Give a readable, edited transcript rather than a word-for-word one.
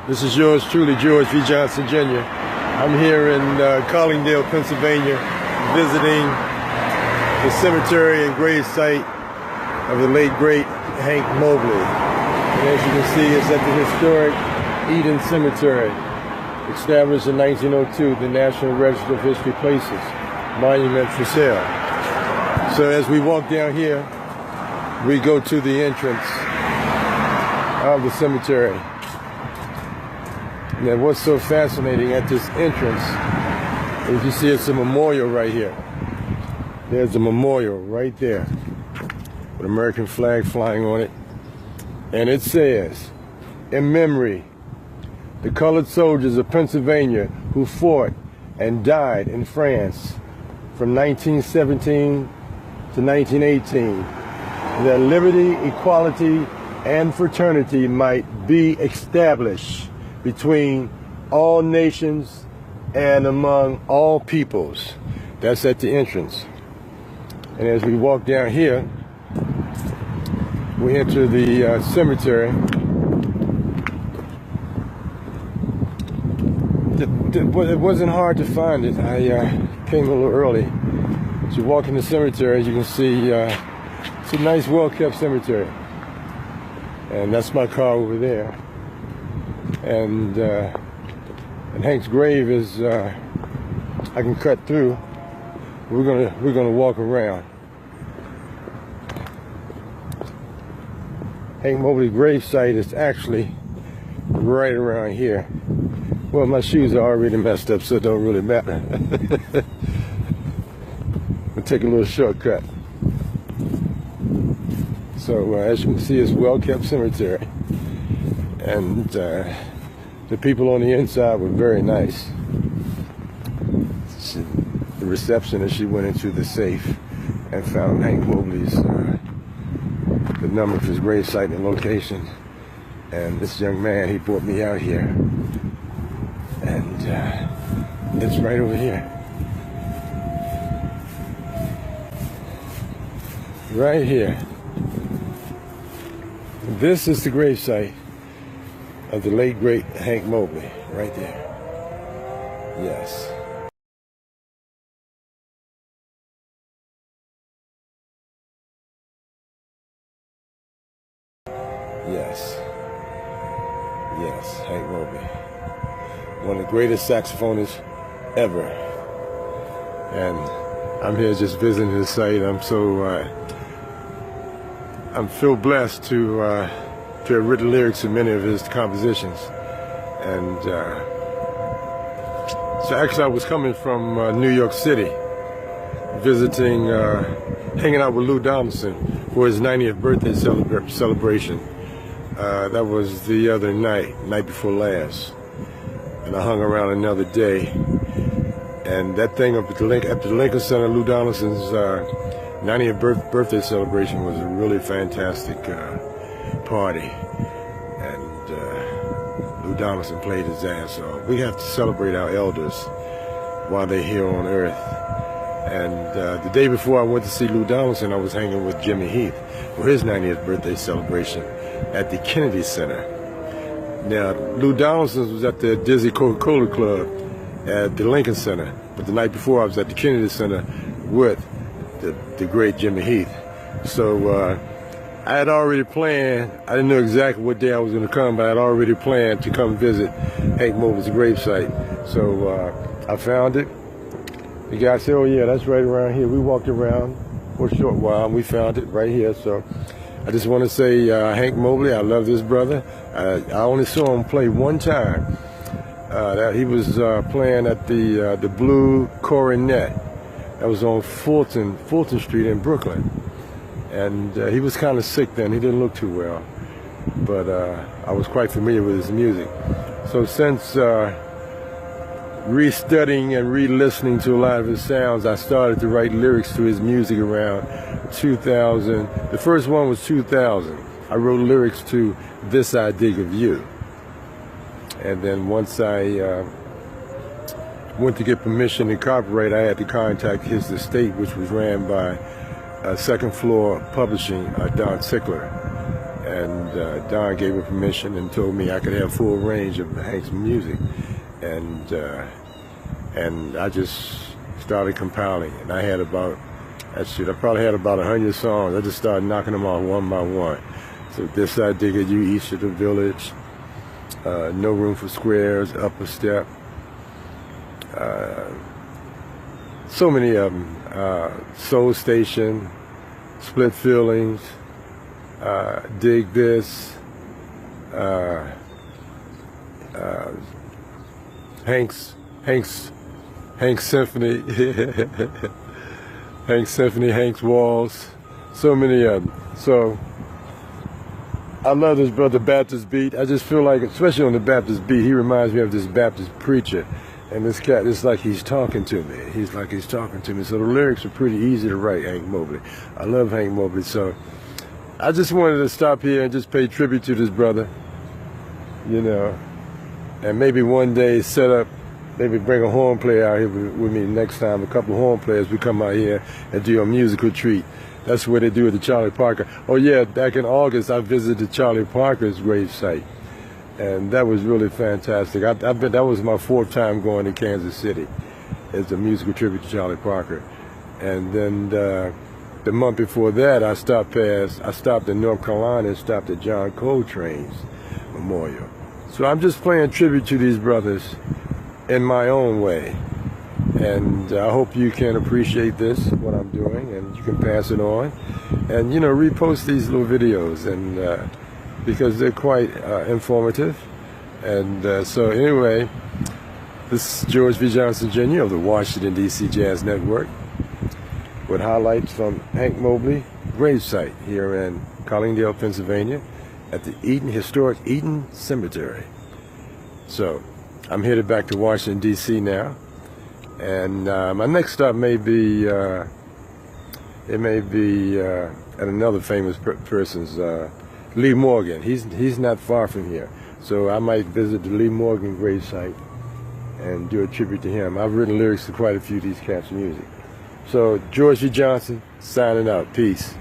This is yours truly, George V. Johnson Jr. I'm here in Collingdale, Pennsylvania, visiting the cemetery and gravesite of the late, great Hank Mobley. And as you can see, it's at the historic Eden Cemetery, established in 1902, the National Register of History Places, monument for sale. So as we walk down here, we go to the entrance of the cemetery. Now, what's so fascinating at this entrance is you see it's a memorial right here. There's a memorial right there with an American flag flying on it. And it says, in memory, the colored soldiers of Pennsylvania who fought and died in France from 1917 to 1918, that liberty, equality, and fraternity might be established between all nations and among all peoples. That's at the entrance. And as we walk down here, we enter the cemetery. It wasn't hard to find it. I came a little early. As you walk in the cemetery, as you can see, it's a nice, well-kept cemetery. And that's my car over there. And Hank's grave is I can cut through. We're gonna walk around. Hank Mobley gravesite is actually right around here. Well, my shoes are already messed up, so it don't really matter. We'll take a little shortcut. So as you can see, it's a well-kept cemetery. And the people on the inside were very nice. The receptionist, she went into the safe and found Hank Mobley's the number of his gravesite and location. And this young man, he brought me out here. And it's right over here. Right here. This is the gravesite of the late, great Hank Mobley, right there. Yes. Yes. Yes, Hank Mobley. One of the greatest saxophonists ever. And I'm here just visiting the site. I'm feel blessed to have written lyrics to many of his compositions. And so actually I was coming from New York City, visiting, hanging out with Lou Donaldson for his 90th birthday celebration. That was the other night before last. And I hung around another day. And that thing up at the Lincoln Center, Lou Donaldson's 90th birthday celebration was a really fantastic party. And Lou Donaldson played his ass off. We have to celebrate our elders while they're here on earth. And the day before I went to see Lou Donaldson, I was hanging with Jimmy Heath for his 90th birthday celebration at the Kennedy Center. Now, Lou Donaldson was at the Dizzy Coca-Cola Club at the Lincoln Center, but the night before I was at the Kennedy Center with the great Jimmy Heath. So I had already planned, I didn't know exactly what day I was going to come, but I had already planned to come visit Hank Mobley's gravesite. So I found it. The guy said, oh yeah, that's right around here. We walked around for a short while and we found it right here. So I just want to say, Hank Mobley, I love this brother. I only saw him play one time. He was playing at the Blue Coronet. That was on Fulton Street in Brooklyn. And he was kind of sick then. He didn't look too well. But I was quite familiar with his music. So since restudying and re-listening to a lot of his sounds, I started to write lyrics to his music around 2000. The first one was 2000. I wrote lyrics to This I Dig of You. And then once I went to get permission to copyright, I had to contact his estate, which was ran by Second Floor Publishing, Don Sickler. and Don gave me permission and told me I could have full range of Hank's music, and I just started compiling, and I had about, I probably had about 100 songs. I just started knocking them off one by one. So This I Dig It, You East of the Village, No Room for Squares, Upper Step, so many of them, Soul Station, Split Feelings, Dig This, Hank's Symphony, Hank's Symphony, Hank's Walls, so many of them. So I love this brother Baptist beat. I just feel like, especially on the Baptist beat, he reminds me of this Baptist preacher. And this cat, it's like he's talking to me. He's like he's talking to me. So the lyrics are pretty easy to write, Hank Mobley. I love Hank Mobley. So I just wanted to stop here and just pay tribute to this brother, you know, and maybe one day set up, maybe bring a horn player out here with me next time. A couple of horn players, we come out here and do a musical treat. That's what they do at the Charlie Parker. Oh yeah, back in August, I visited Charlie Parker's gravesite. And that was really fantastic. That was my 4th time going to Kansas City as a musical tribute to Charlie Parker. And then the month before that, I stopped in North Carolina and stopped at John Coltrane's memorial. So I'm just playing tribute to these brothers in my own way. And I hope you can appreciate this, what I'm doing, and you can pass it on. And, you know, repost these little videos, and because they're quite informative. And so anyway, this is George V. Johnson Jr. of the Washington, D.C. Jazz Network, with highlights from Hank Mobley gravesite here in Collingdale, Pennsylvania, at the historic Eaton Cemetery. So I'm headed back to Washington, D.C. now, and my next stop may be at another famous person's, Lee Morgan. He's not far from here, so I might visit the Lee Morgan gravesite and do a tribute to him. I've written lyrics to quite a few of these cats' music. So George V. Johnson signing out. Peace.